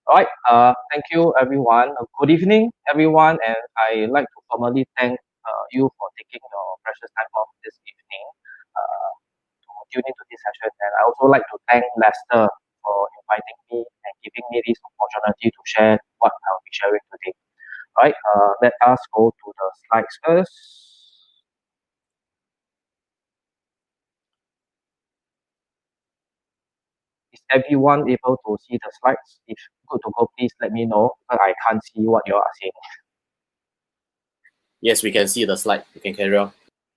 All right. Thank you, everyone. Good evening, everyone, and I like to formally thank you for taking your precious time off this evening to tune into this session. And I also like to thank Lester for inviting me and giving me this opportunity to share what I'll be sharing today. All right. Let us go to the slides first. Is everyone able to see the slides? If good to go, please let me know because I can't see what you are seeing. Yes, we can see the slide. You can carry on.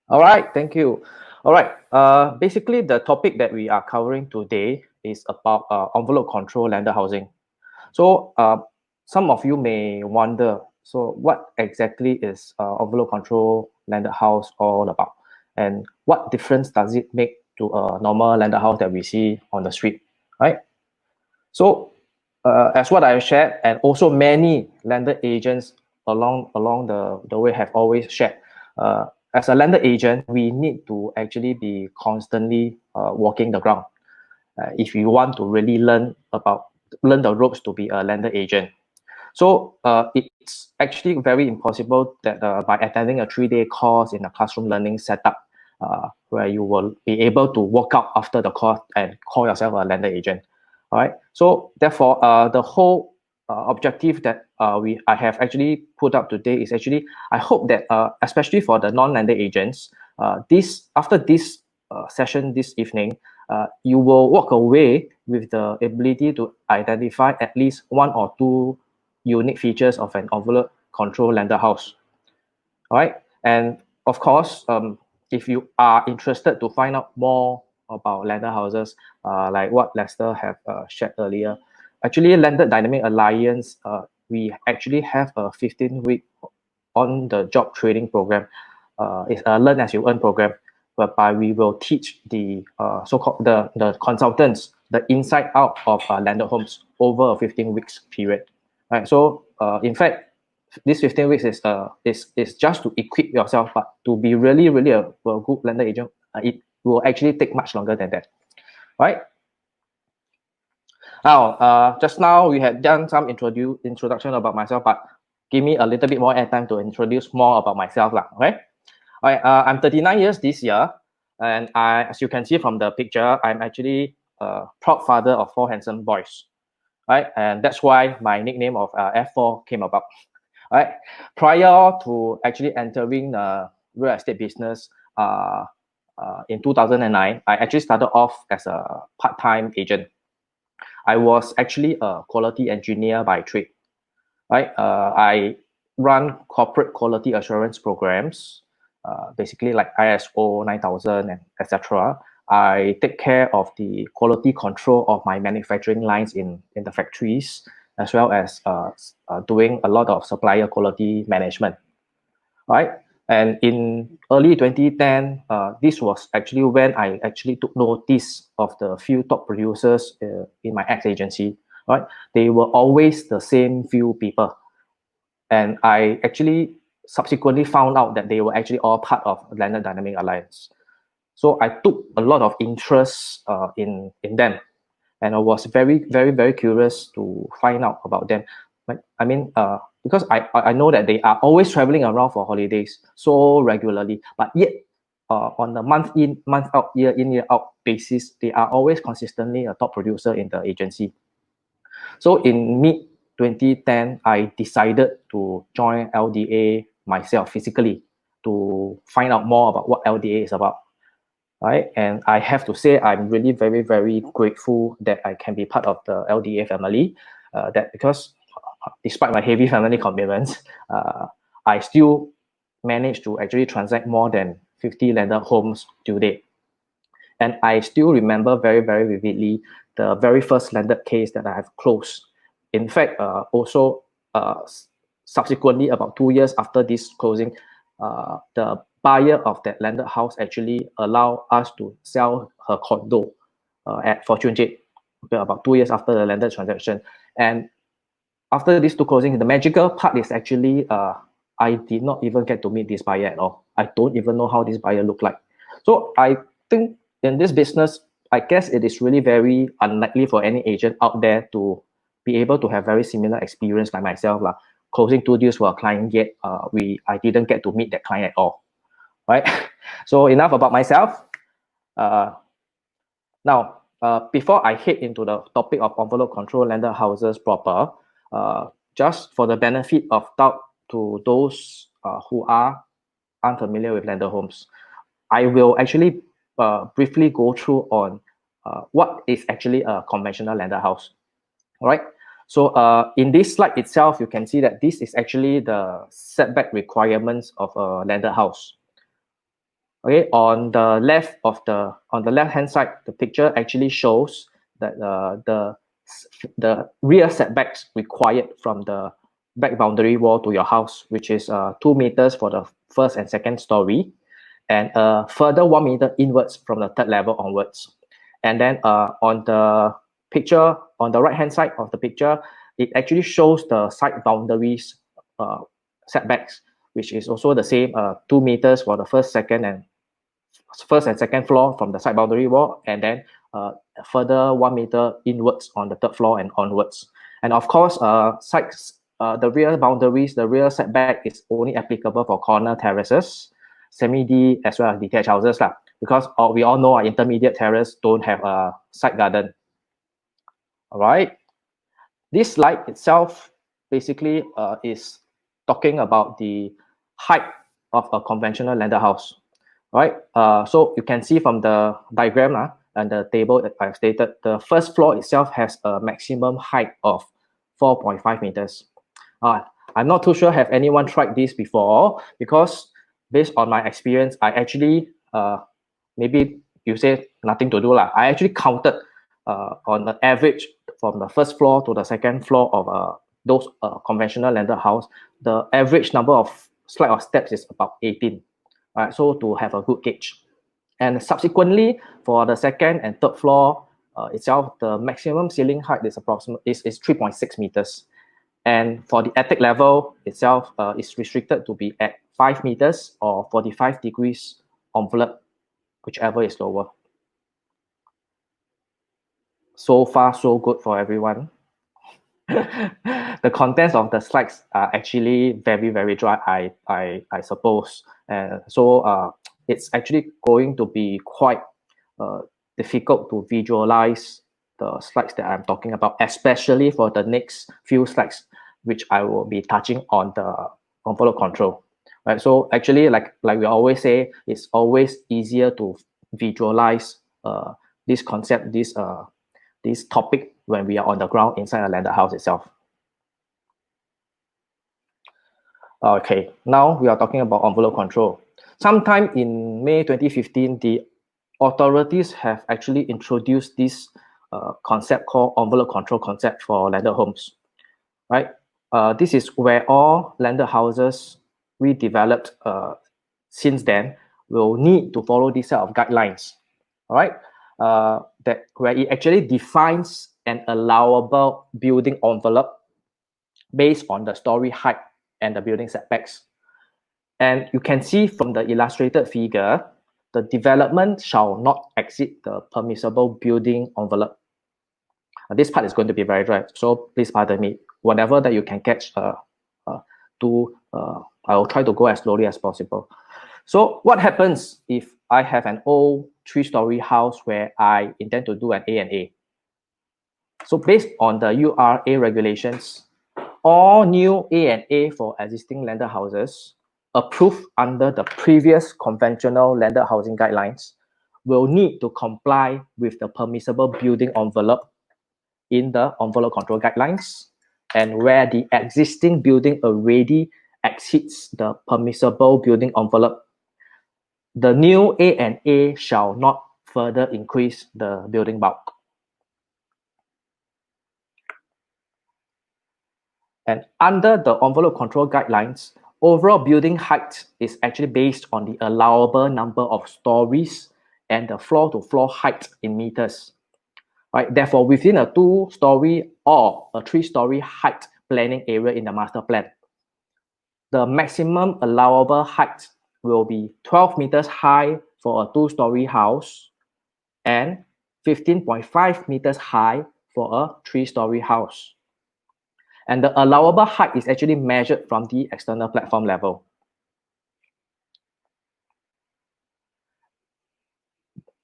All right, thank you. All right, basically the topic that we are covering today is about envelope control landed housing. So some of you may wonder, so what exactly is envelope control landed house all about? And what difference does it make to a normal landed house that we see on the street, right? So as what I shared, and also many landed agents along the way have always shared, as a landed agent, we need to actually be constantly walking the ground if you want to really learn the ropes to be a landed agent. So it's actually very impossible that by attending a 3-day course in a classroom learning setup, where you will be able to walk out after the course and call yourself a landed agent. All right. So therefore, the whole objective that I have actually put up today is actually I hope that especially for the non-landed agents, this after this session this evening, you will walk away with the ability to identify at least one or two unique features of an envelope control lender house. All right. And of course, if you are interested to find out more about lender houses, like what Lester have shared earlier, actually Landed Dynamic Alliance, we actually have a 15-week on the job training program. It's a learn as you earn program, whereby we will teach the so-called the consultants the inside out of landed homes over a 15 weeks period. Right. So in fact, this 15 weeks is just to equip yourself, but to be really a good lender agent, it will actually take much longer than that. Right. Now, just now we had done some introduction about myself, but give me a little bit more airtime to introduce more about myself, lah. Okay. All right. I'm 39 years this year, and as you can see from the picture, I'm actually a proud father of 4 handsome boys. Right, and that's why my nickname of F4 came about. Right, prior to actually entering the real estate business in 2009, I actually started off as a part-time agent. I was actually a quality engineer by trade. Right, I run corporate quality assurance programs, basically like ISO 9000 and etc. I take care of the quality control of my manufacturing lines in the factories, as well as doing a lot of supplier quality management. Right, and in early 2010, this was actually when I actually took notice of the few top producers in my ex agency. Right, they were always the same few people, and I actually subsequently found out that they were actually all part of Landed Dynamic Alliance. So I took a lot of interest in them, and I was very curious to find out about them. But I mean, because I know that they are always traveling around for holidays so regularly, but yet on the month in month out, year in year out basis, they are always consistently a top producer in the agency. So in mid 2010, I decided to join LDA myself physically to find out more about what LDA is about. Right, and I have to say I'm really very grateful that I can be part of the LDA family. That because despite my heavy family commitments, I still managed to actually transact more than 50 landed homes to date. And I still remember very vividly the very first landed case that I have closed. In fact, also subsequently, about 2 years after this closing, the buyer of that landed house actually allowed us to sell her condo at Fortune J, okay, about 2 years after the landed transaction. And after these two closings, the magical part is actually I did not even get to meet this buyer at all. I don't even know how this buyer looked like. So I think in this business, I guess it is really very unlikely for any agent out there to be able to have very similar experience like myself. Closing 2 deals for a client, yet I didn't get to meet that client at all. Right? So enough about myself. Now, before I head into the topic of envelope control lender houses proper, just for the benefit of doubt to those who are unfamiliar with lender homes, I will actually briefly go through on what is actually a conventional lender house. All right. So in this slide itself, you can see that this is actually the setback requirements of a lender house. Okay, on the left hand side, the picture actually shows that the rear setbacks required from the back boundary wall to your house, which is 2 meters for the first and second story, and further 1 meter inwards from the third level onwards. And then on the picture, on the right hand side of the picture, it actually shows the side boundaries setbacks, which is also the same 2 meters for the first and second floor from the side boundary wall, and then further 1 meter inwards on the third floor and onwards. And of course, the rear boundaries, the rear setback is only applicable for corner terraces, semi-D as well as detached houses, because we all know our intermediate terrace don't have a side garden. All right. This slide itself basically is talking about the height of a conventional lender house. Right. So you can see from the diagram and the table that I've stated, the first floor itself has a maximum height of 4.5 meters. I'm not too sure have anyone tried this before, because based on my experience, I actually maybe you say nothing to do I actually counted on the average from the first floor to the second floor of those conventional lender house. The average number of flight of steps is about 18. Right, so to have a good gauge. And subsequently, for the second and third floor itself, the maximum ceiling height is approximately is 3.6 meters. And for the attic level itself, is restricted to be at 5 meters or 45 degrees envelope, whichever is lower. So far, so good for everyone. The contents of the slides are actually very, very dry, I suppose. And so it's actually going to be quite difficult to visualize the slides that I'm talking about, especially for the next few slides, which I will be touching on the envelope control. Right. So actually, like we always say, it's always easier to visualize this concept, this topic when we are on the ground inside a lender house itself. Okay, now we are talking about envelope control. Sometime in May 2015, the authorities have actually introduced this concept called envelope control concept for lender homes. Right? This is where all lender houses we developed since then will need to follow this set of guidelines. All right, that where it actually defines an allowable building envelope based on the story height and the building setbacks. And you can see from the illustrated figure, the development shall not exceed the permissible building envelope. This part is going to be very dry, so please pardon me. Whatever that you can catch, I will try to go as slowly as possible. So what happens if I have an old 3-story house where I intend to do an A&A? So based on the URA regulations, all new A&A for existing lender houses approved under the previous conventional lender housing guidelines will need to comply with the permissible building envelope in the envelope control guidelines, and where the existing building already exceeds the permissible building envelope, the new A&A shall not further increase the building bulk. And under the envelope control guidelines, overall building height is actually based on the allowable number of stories and the floor-to-floor height in meters. Right? Therefore, within a 2-story or a 3-story height planning area in the master plan, the maximum allowable height will be 12 meters high for a 2-story house and 15.5 meters high for a 3-story house. And the allowable height is actually measured from the external platform level.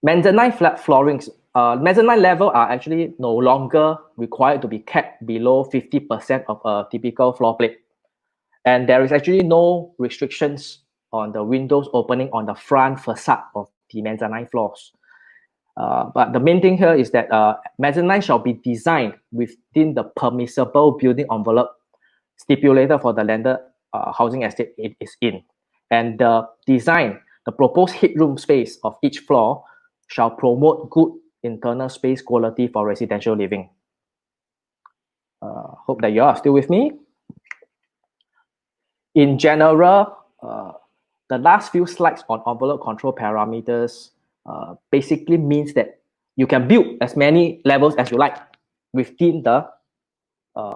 Mezzanine flat floorings, mezzanine level are actually no longer required to be kept below 50% of a typical floor plate. And there is actually no restrictions on the windows opening on the front facade of the mezzanine floors. But the main thing here is that mezzanine shall be designed within the permissible building envelope stipulated for the landed housing estate it is in. And the design, the proposed headroom space of each floor shall promote good internal space quality for residential living. Hope that you are still with me. In general, the last few slides on envelope control parameters basically means that you can build as many levels as you like within the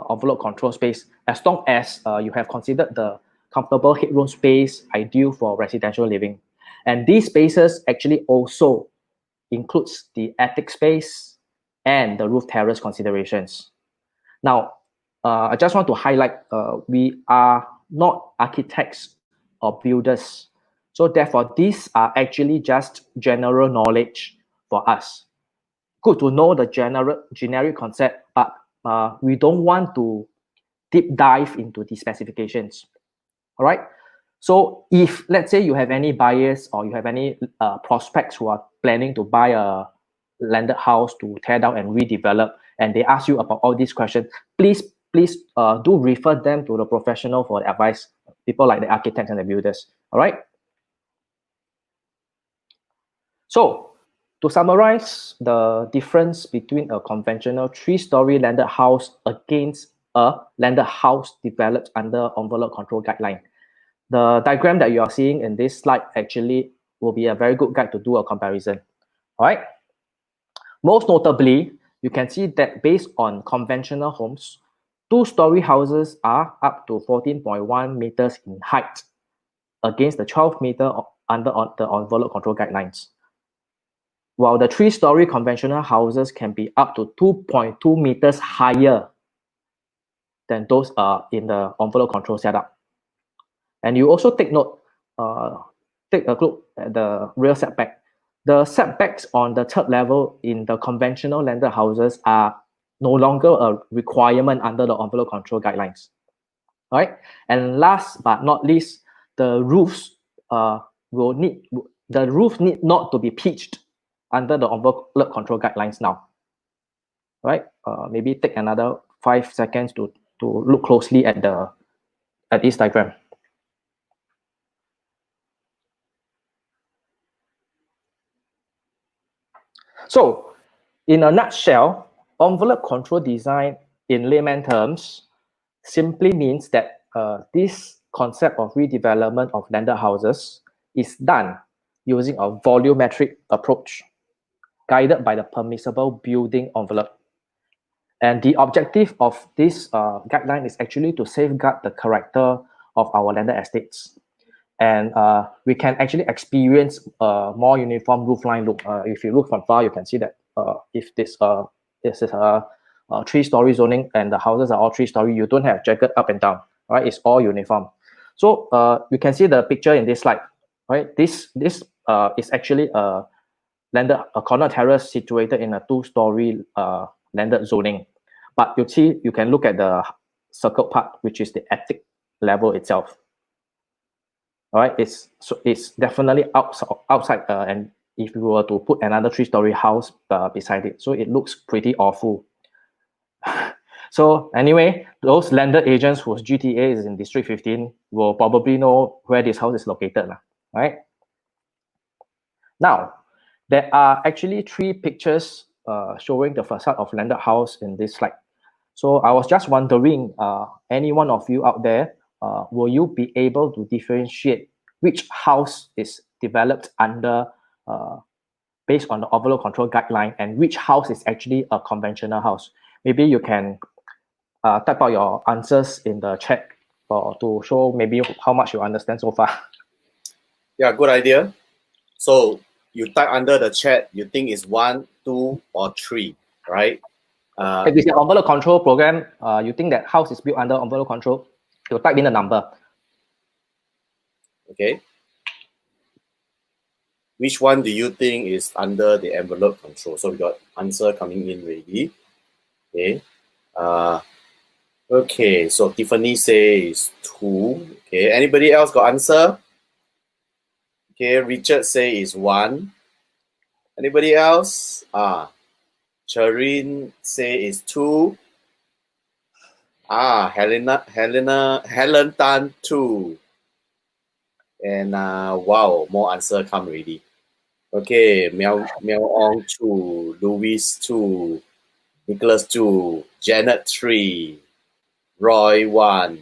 envelope control space, as long as you have considered the comfortable headroom space ideal for residential living. And these spaces actually also includes the attic space and the roof terrace considerations. Now, I just want to highlight, we are not architects or builders. So therefore, these are actually just general knowledge for us. Good to know the generic concept, but we don't want to deep dive into the specifications. All right. So if, let's say, you have any buyers or you have any prospects who are planning to buy a landed house to tear down and redevelop, and they ask you about all these questions, please do refer them to the professional for advice, people like the architects and the builders. All right. So to summarize the difference between a conventional 3-story landed house against a landed house developed under envelope control guideline, the diagram that you are seeing in this slide actually will be a very good guide to do a comparison. All right. Most notably, you can see that based on conventional homes, 2-story houses are up to 14.1 meters in height against the 12 meter under the envelope control guidelines, while the 3-story conventional houses can be up to 2.2 meters higher than those in the envelope control setup. And you also take note, take a look at the rear setback. The setbacks on the third level in the conventional landed houses are no longer a requirement under the envelope control guidelines. All right. And last but not least, the roofs need not to be pitched under the envelope control guidelines now. All right. Maybe take another 5 seconds to look closely at this diagram. So, in a nutshell, envelope control design in layman terms simply means that this concept of redevelopment of landed houses is done using a volumetric approach guided by the permissible building envelope. And the objective of this guideline is actually to safeguard the character of our landed estates. And we can actually experience a more uniform roofline look. If you look from far, you can see that if this is a 3-story zoning and the houses are all 3-story, you don't have jagged up and down, right? It's all uniform. So you can see the picture in this slide, right? This is actually a corner terrace situated in a 2-story landed zoning. But you can look at the circled part, which is the attic level itself. All right, it's definitely outside, and if you were to put another 3-story house beside it, so it looks pretty awful. So anyway, those landed agents whose GTA is in District 15 will probably know where this house is located, right? Now, there are actually 3 pictures showing the facade of landed house in this slide. So I was just wondering, any one of you out there, will you be able to differentiate which house is developed under based on the envelope control guideline and which house is actually a conventional house? Maybe you can type out your answers in the chat to show maybe how much you understand so far. Yeah, good idea. So you type under the chat, you think it's 1, 2, or 3, right? If it's an envelope control program, you think that house is built under envelope control, you type in the number. Okay. Which one do you think is under the envelope control? So we got answer coming in already. Okay. Okay, so Tiffany says 2. Okay, anybody else got answer? Okay, Richard say is 1. Anybody else? Charin say is 2. Helen Tan 2. And wow, more answer come already. Okay, Mel Ong 2, Louis 2, Nicholas 2, Janet 3, Roy 1,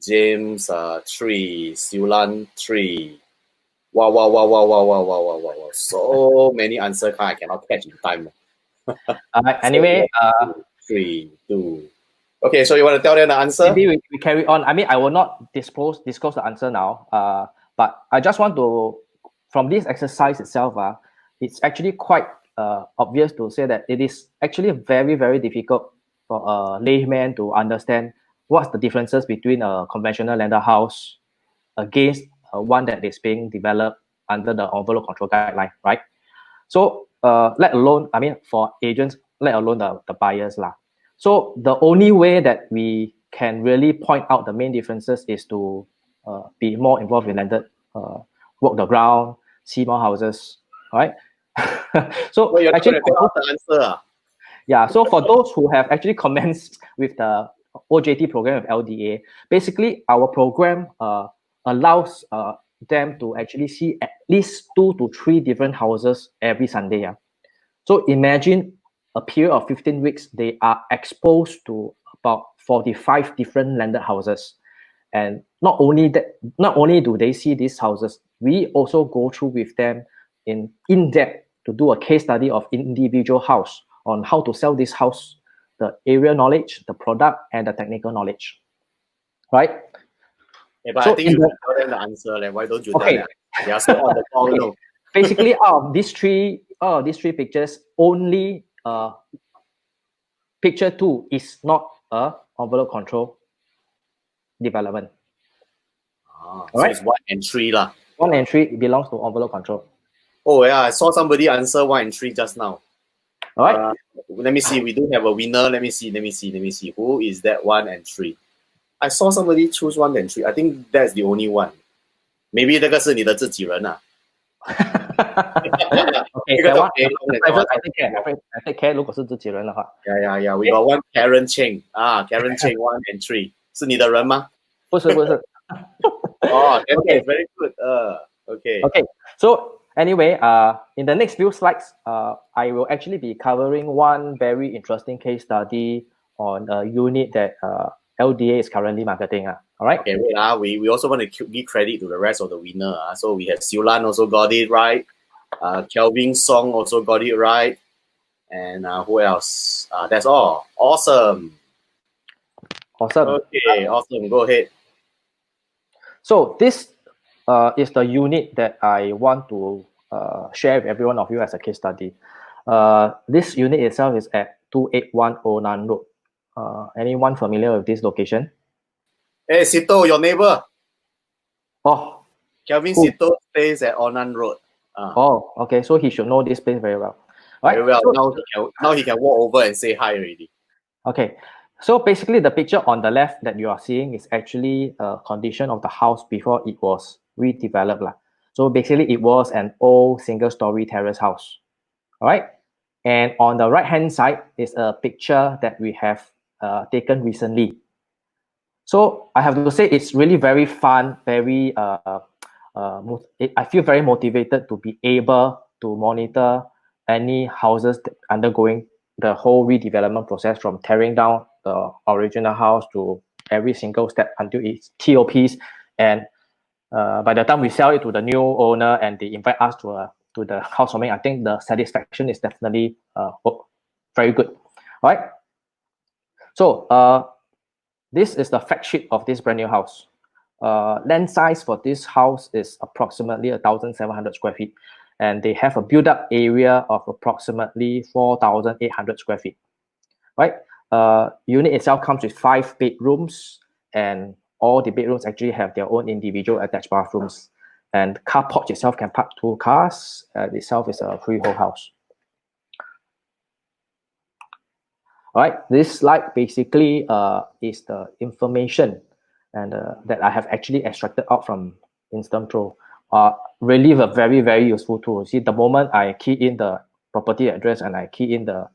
James 3, Siulan 3. Wow. So many answers I cannot catch in time. Anyway, 3, 2. Okay, so you want to tell them the answer? Maybe we carry on. I mean, I will not disclose the answer now. But I just want to, from this exercise itself, it's actually quite obvious to say that it is actually very, very difficult for a layman to understand what's the differences between a conventional landed house against one that is being developed under the envelope control guideline, right? So let alone, I mean, for agents, let alone the buyers lah. So the only way that we can really point out the main differences is to be more involved in landed, walk the ground, see more houses, right? So you're actually, the answer. Yeah. So for those who have actually commenced with the OJT program of LDA, basically our program allows them to actually see at least 2 to 3 different houses every Sunday. Yeah. So imagine a period of 15 weeks, they are exposed to about 45 different landed houses. And not only do they see these houses, we also go through with them in depth to do a case study of individual house on how to sell this house, the area knowledge, the product, and the technical knowledge. Right? Yeah, but so I think you can tell them the answer. Like, why don't you tell them? They are still on the call. Okay. Basically, out of these three pictures, only picture 2 is not a envelope control development. So it's 1 and 3 lah. 1 and 3 belongs to envelope control. Oh yeah, I saw somebody answer 1 and 3 just now. All right. Let me see. We do have a winner. Let me see. Who is that 1 and 3? I saw somebody choose 1 and 3. I think that's the only one. Maybe 那个是你的自己人啊。Okay, that one, I take care. 如果是自己人的话。Yeah. We got one Karen Cheng. Karen Cheng 1 and 3. 是你的人吗？不是。Oh, okay, very good. Okay. So anyway, in the next few slides, I will actually be covering one very interesting case study on a unit that LDA is currently marketing. All right. Okay, wait. We also want to give credit to the rest of the winner. So we have Siulan also got it right. Kelvin Song also got it right. And who else? That's all. Awesome. Okay, awesome. Go ahead. So this is the unit that I want to share with every one of you as a case study. This unit itself is at 28109 Road. Anyone familiar with this location? Hey, Sito, your neighbor. Oh, Kelvin Sito stays at Onan Road. Oh, okay. So he should know this place very well. Very well. So, now he can walk over and say hi already. Okay. So basically, the picture on the left that you are seeing is actually a condition of the house before it was redeveloped. So basically, it was an old single-story terrace house. All right. And on the right-hand side is a picture that we have taken recently. So I have to say it's really very fun, very I feel very motivated to be able to monitor any houses undergoing the whole redevelopment process, from tearing down the original house to every single step until it's TOPs. And by the time we sell it to the new owner and they invite us to the housewarming, I think the satisfaction is definitely very good. All right. So this is the fact sheet of this brand new house. Land size for this house is approximately 1,700 square feet, and they have a built-up area of approximately 4,800 square feet. right? Unit itself comes with 5 bedrooms, and all the bedrooms actually have their own individual attached bathrooms. And car porch itself can park 2 cars. Itself is a freehold house. All right, this slide basically is the information and that I have actually extracted out from Instant Pro. Really a very, very useful tool. See, the moment I key in the property address and I key in the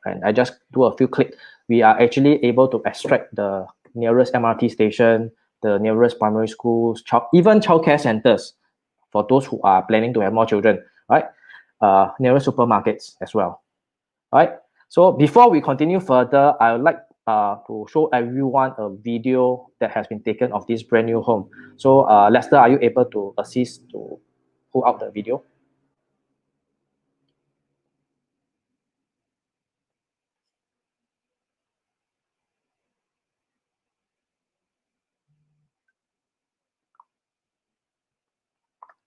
and I just do a few clicks, we are actually able to extract the nearest MRT station, the nearest primary schools, even childcare centers for those who are planning to have more children, right? Nearest supermarkets as well, right? So before we continue further, I would like to show everyone a video that has been taken of this brand new home. So Lester, are you able to assist to pull out the video?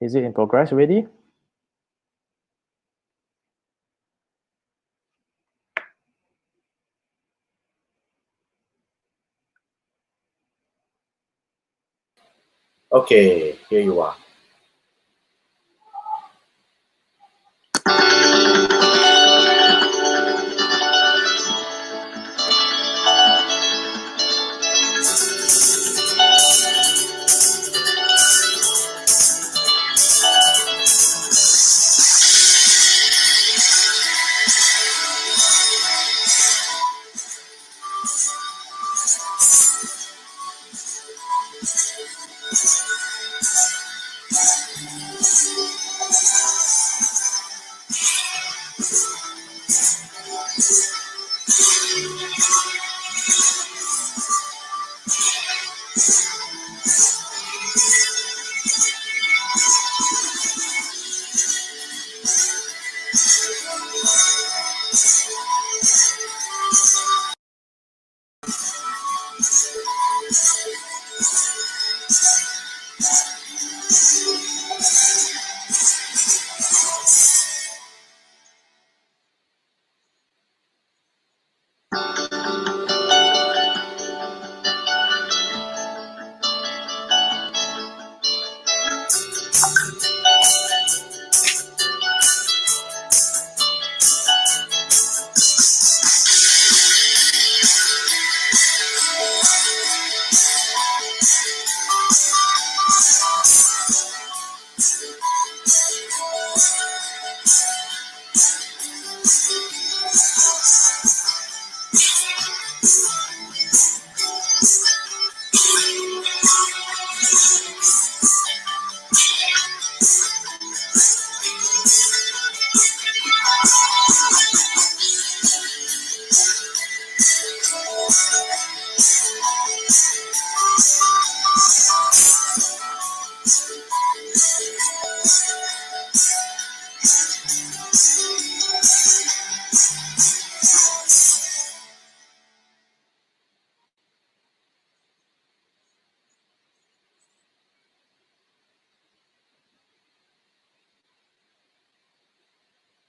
Is it in progress already? Okay, here you are.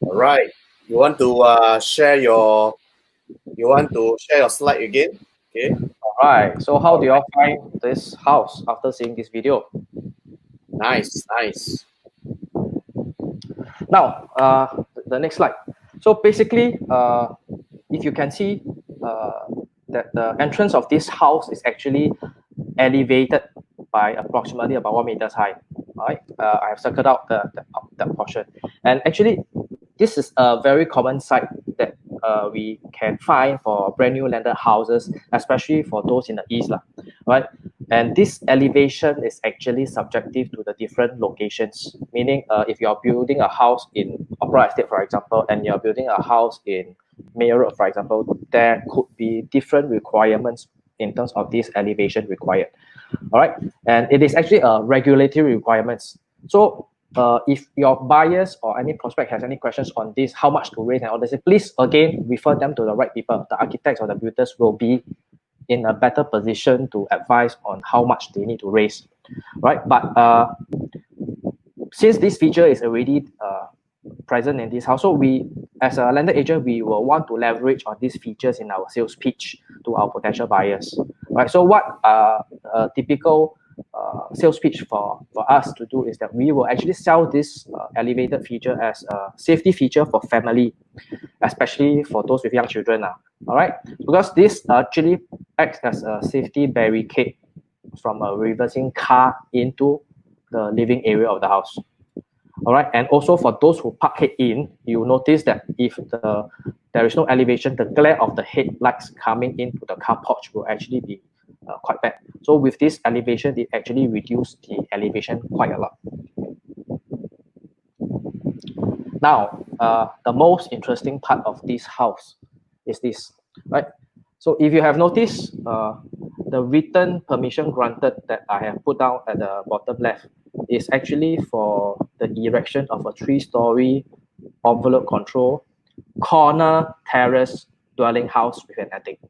All right. You want to share your slide again? Okay. All right. So how do you all find this house after seeing this video? Nice, nice. Now, the next slide. So basically, if you can see that the entrance of this house is actually elevated by approximately about 1 meters high. All right, I have circled out that portion, and actually, this is a very common sight that we can find for brand new landed houses, especially for those in the east, right? And this elevation is actually subjective to the different locations. Meaning, if you are building a house in Opera Estate, for example, and you're building a house in Mayor Road, for example, there could be different requirements in terms of this elevation required. All right, and it is actually a regulatory requirements. So if your buyers or any prospect has any questions on this, how much to raise and all this, please again refer them to the right people. The architects or the builders will be in a better position to advise on how much they need to raise, right? But since this feature is already present in this house, so we as a landed agent, we will want to leverage on these features in our sales pitch to our potential buyers, right? So what a typical sales pitch for us to do is that we will actually sell this elevated feature as a safety feature for family, especially for those with young children. All right, because this actually acts as a safety barricade from a reversing car into the living area of the house. All right, and also for those who park head in, you notice that if there is no elevation, the glare of the headlights coming into the car porch will actually be quite bad. So with this elevation, it actually reduces the elevation quite a lot. Now, the most interesting part of this house is this, right? So if you have noticed, the written permission granted that I have put down at the bottom left is actually for the erection of a 3-story envelope control corner terrace dwelling house with an attic.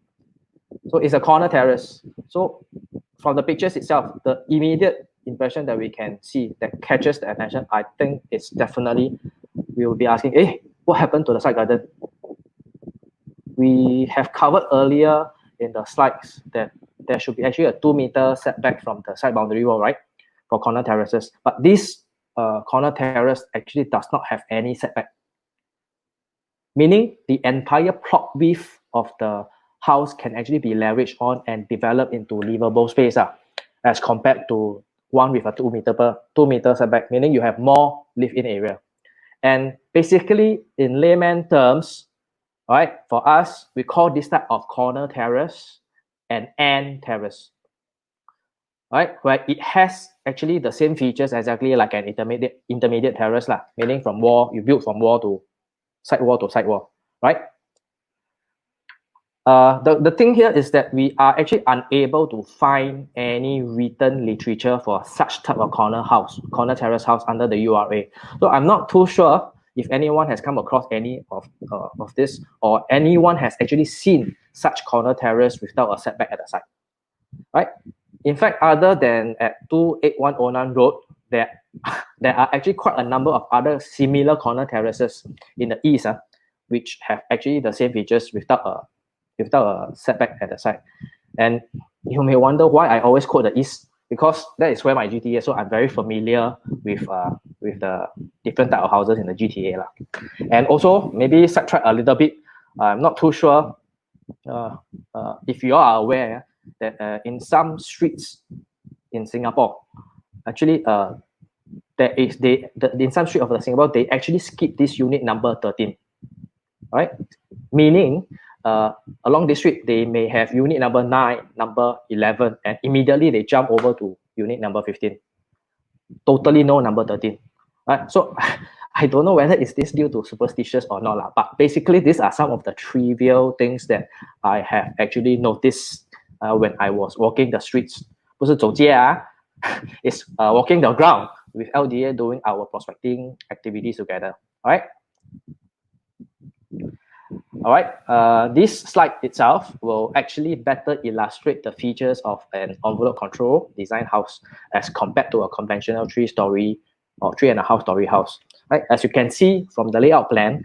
So it's a corner terrace. So from the pictures itself, the immediate impression that we can see that catches the attention, I think it's definitely, we will be asking, hey, what happened to the side garden? We have covered earlier in the slides that there should be actually a 2-meter setback from the side boundary wall, right, for corner terraces. But this corner terrace actually does not have any setback, meaning the entire plot width of the house can actually be leveraged on and developed into livable space as compared to one with a 2-meter setback, meaning you have more live-in area. And basically, in layman terms, right, for us, we call this type of corner terrace an end terrace, right, where it has actually the same features exactly like an intermediate terrace, meaning from wall, you build from wall to side wall, right? The thing here is that we are actually unable to find any written literature for such type of corner terrace house under the URA. So I'm not too sure if anyone has come across any of this, or anyone has actually seen such corner terrace without a setback at the side, right? In fact, other than at 28109 Road, there are actually quite a number of other similar corner terraces in the east, which have actually the same features without a setback at the side. And you may wonder why I always quote the east, because that is where my GTA, so I'm very familiar with the different type of houses in the GTA. And also, maybe sidetrack a little bit, I'm not too sure if you are aware that in some streets in Singapore, actually in some street of Singapore, they actually skip this unit number 13, right? Meaning, along this street, they may have unit number 9, number 11, and immediately they jump over to unit number 15. Totally no number 13. Right? So I don't know whether is this due to superstitious or not, but basically these are some of the trivial things that I have actually noticed when I was walking the streets. 不是走街it's walking the ground with LDA doing our prospecting activities together. All right. All right, this slide itself will actually better illustrate the features of an envelope control design house as compared to a conventional 3-story or 3.5-story house. Right, as you can see from the layout plan,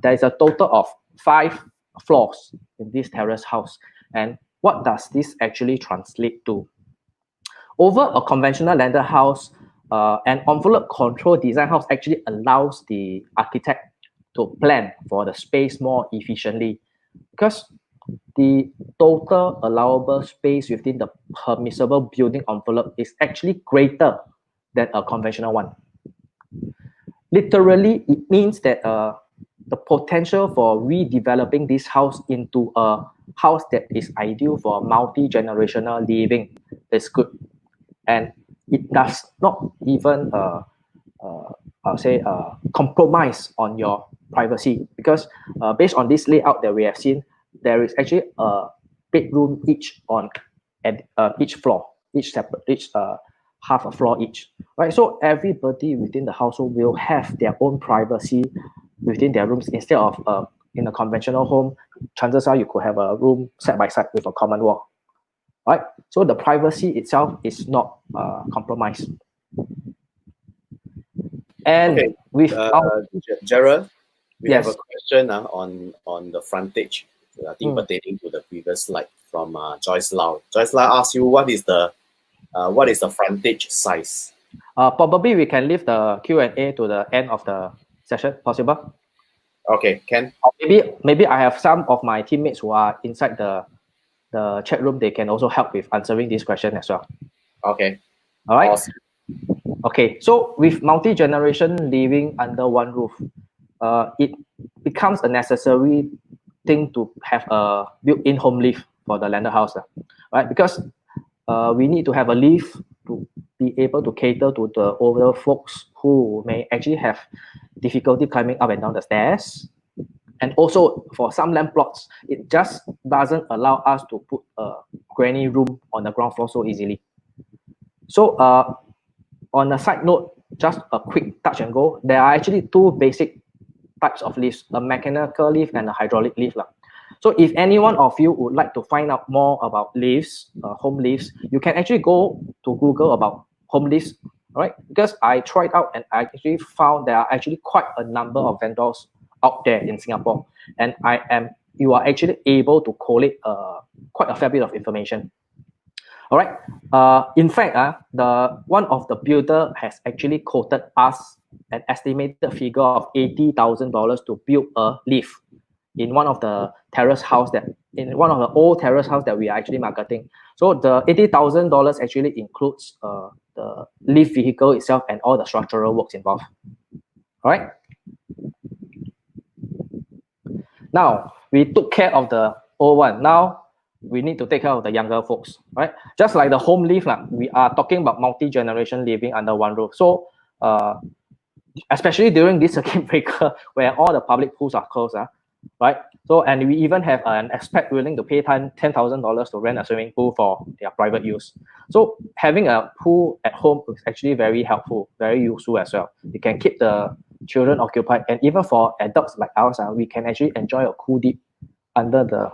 there is a total of 5 floors in this terrace house. And what does this actually translate to? Over a conventional landed house, an envelope control design house actually allows the architect to plan for the space more efficiently, because the total allowable space within the permissible building envelope is actually greater than a conventional one. Literally, it means that the potential for redeveloping this house into a house that is ideal for multi-generational living is good. And it does not even compromise on your privacy, because based on this layout that we have seen, there is actually a bedroom each on each floor, each half a floor each, right? So everybody within the household will have their own privacy within their rooms, instead of in a conventional home, chances are you could have a room side by side with a common wall, right? So the privacy itself is not compromised. And okay, with Geryl, We have a question on the frontage. I think pertaining to the previous slide from Joyce Lau. Joyce Lau asks you what is the frontage size? Probably we can leave the Q&A to the end of the session. Possible? Okay, Ken. Or maybe I have some of my teammates who are inside the chat room. They can also help with answering this question as well. Okay. All right. Awesome. Okay. So with multi-generation living under one roof, it becomes a necessary thing to have a built-in home lift for the landed house, right? Because we need to have a lift to be able to cater to the older folks who may actually have difficulty climbing up and down the stairs. And also for some land plots, it just doesn't allow us to put a granny room on the ground floor so easily. So on a side note, just a quick touch and go, there are actually two basic types of lifts, a mechanical lift and a hydraulic lift. So if any one of you would like to find out more about lifts, home lifts, you can actually go to Google about home lifts, all right? Because I tried out and I actually found there are actually quite a number of vendors out there in Singapore, and you are actually able to collate quite a fair bit of information. All right. In fact, the one of the builder has actually quoted us an estimated figure of $80,000 to build a lift in one of the terrace house in one of the old terrace house that we are actually marketing. So the $80,000 actually includes the lift vehicle itself and all the structural works involved. All right. Now we took care of the old one. Now we need to take care of the younger folks, right? Just like the home lift, we are talking about multi-generation living under one roof. So especially during this circuit breaker where all the public pools are closed, right? So, and we even have an expert willing to pay $10,000 to rent a swimming pool for their private use. So having a pool at home is actually very helpful, very useful as well. You can keep the children occupied, and even for adults like us, we can actually enjoy a cool dip under the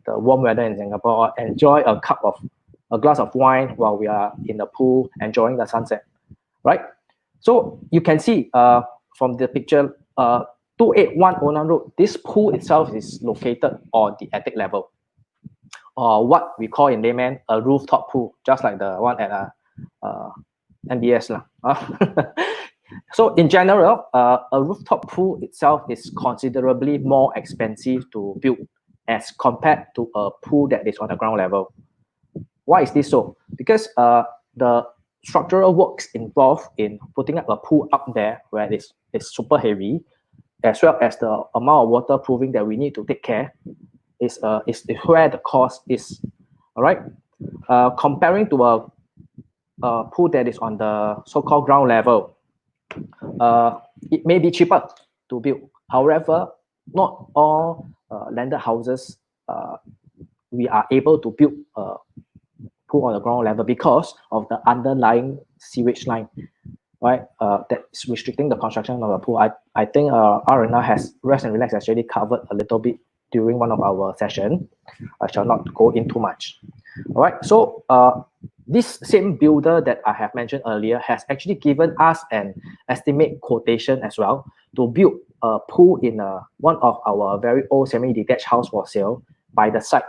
warm weather in Singapore, or enjoy a glass of wine while we are in the pool enjoying the sunset, right? So you can see from the picture, 281 Onan Road, this pool itself is located on the attic level, or what we call in layman a rooftop pool, just like the one at MBS. So in general, a rooftop pool itself is considerably more expensive to build as compared to a pool that is on the ground level. Why is this so? Because the structural works involved in putting up a pool up there where it's super heavy, as well as the amount of waterproofing that we need to take care is where the cost is. All right. Comparing to a pool that is on the so-called ground level, it may be cheaper to build. However, not all landed houses we are able to build a pool on the ground level because of the underlying sewage line, right? That's restricting the construction of a pool. I think R&R has Rest and Relax actually covered a little bit during one of our sessions. I shall not go into much. All right. So this same builder that I have mentioned earlier has actually given us an estimate quotation as well to build a pool in one of our very old semi-detached house for sale by the side,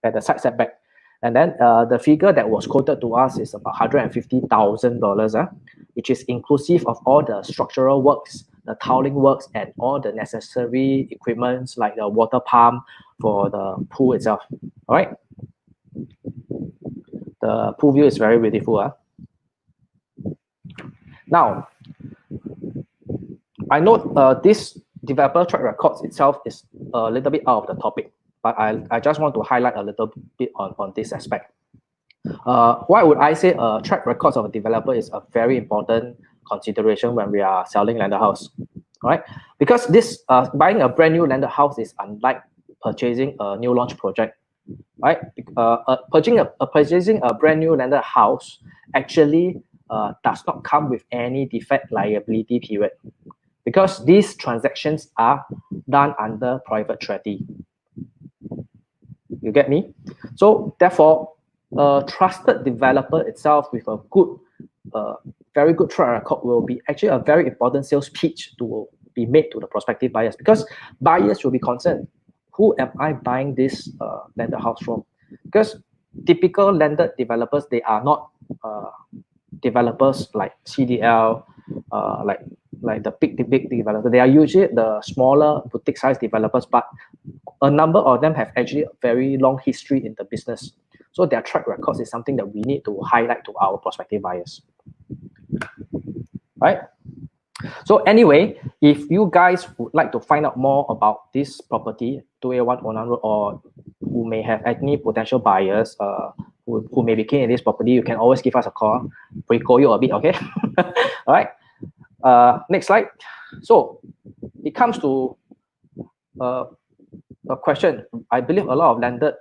at the side setback. And then the figure that was quoted to us is about $150,000, which is inclusive of all the structural works, the tiling works, and all the necessary equipments like the water pump for the pool itself. All right. The pool view is very beautiful. Now, I know this developer track records itself is a little bit out of the topic, but I just want to highlight a little bit on this aspect. Why would I say track records of a developer is a very important consideration when we are selling landed house, right? Because this buying a brand new landed house is unlike purchasing a new launch project, right? Purchasing a brand new landed house actually does not come with any defect liability period, because these transactions are done under private treaty. You get me? So therefore, a trusted developer itself with a good, very good track record will be actually a very important sales pitch to be be made to the prospective buyers, because buyers will be concerned, who am I buying this landed house from? Because typical landed developers, they are not developers like CDL, like the big developers. They are usually the smaller boutique size developers, but a number of them have actually a very long history in the business. So their track records is something that we need to highlight to our prospective buyers. Right? So anyway, if you guys would like to find out more about this property, 281 Onan Road, or who may have any potential buyers who may be keen in this property, you can always give us a call. We call you a bit, okay? All right. Next slide. So it comes to a question. I believe a lot of landed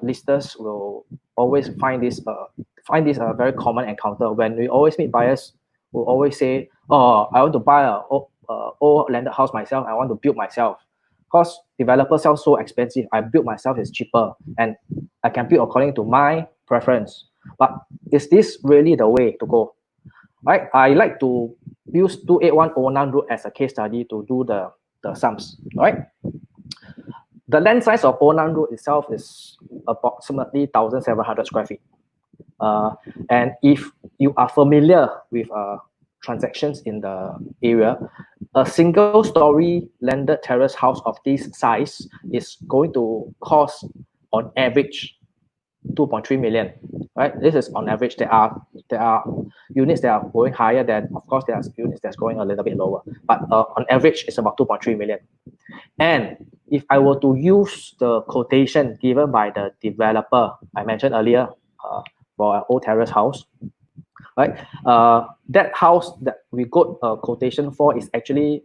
listers will always find this a very common encounter. When we always meet buyers who always say, "Oh, I want to buy a old landed house myself. I want to build myself. Because developers sell so expensive, I build myself is cheaper, and I can build according to my preference." But is this really the way to go? Right? I like to use 281 Onan Road as a case study to do the sums. Right? The land size of Onan Road itself is approximately 1,700 square feet. And if you are familiar with transactions in the area, a single story landed terrace house of this size is going to cost on average 2.3 million, right? This is on average. There are units that are going higher than, of course, there are units that's going a little bit lower, but on average, it's about 2.3 million. And if I were to use the quotation given by the developer I mentioned earlier for an old terrace house, right? That house that we got a quotation for is actually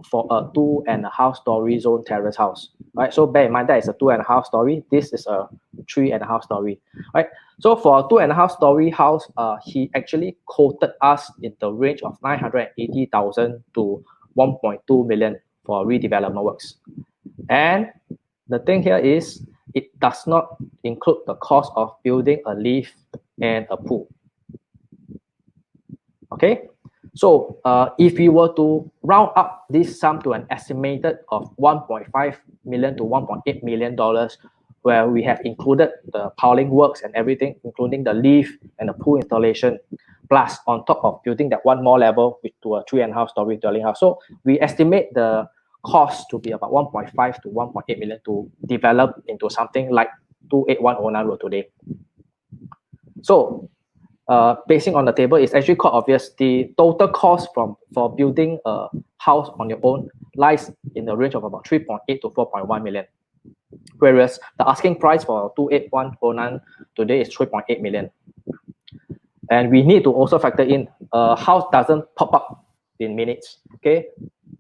for a 2.5 story zone terrace house, right? So bear in mind that is a 2.5 story. This is a 3.5 story, right? So for a 2.5 story house, he actually quoted us in the range of 980,000 to 1.2 million for redevelopment works. And the thing here is, it does not include the cost of building a lift and a pool. Okay, so if you were to round up this sum to an estimated of 1.5 million to 1.8 million dollars, where we have included the piling works and everything, including the lift and the pool installation, plus on top of building that one more level to a 3.5 story dwelling house. So we estimate the cost to be about 1.5 to 1.8 million to develop into something like 281 Onan Road today. So basing on the table, it's actually quite obvious. The total cost for building a house on your own lies in the range of about 3.8 to 4.1 million. Whereas the asking price for 281 Onan today is 3.8 million. And we need to also factor in a house doesn't pop up in minutes. Okay,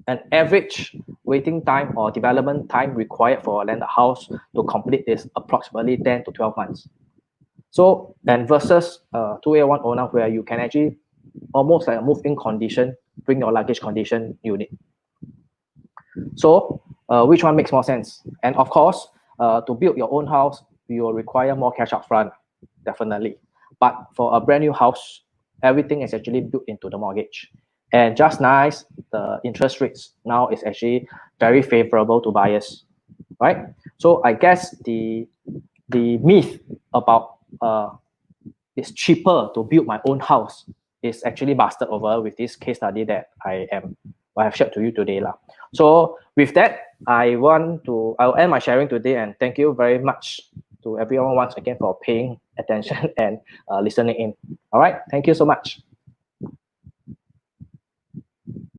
an average waiting time or development time required for a landed house to complete is approximately 10 to 12 months. So, and versus 281 Onan, where you can actually almost like a move-in condition, bring your luggage condition unit. So, which one makes more sense? And of course, to build your own house, you will require more cash up front, definitely. But for a brand new house, everything is actually built into the mortgage. And just nice, the interest rates now is actually very favorable to buyers, right? So I guess the myth about it's cheaper to build my own house is actually busted over with this case study that I have shared to you today. So with that, I'll end my sharing today, and thank you very much to everyone once again for paying attention and listening in. All right, thank you so much.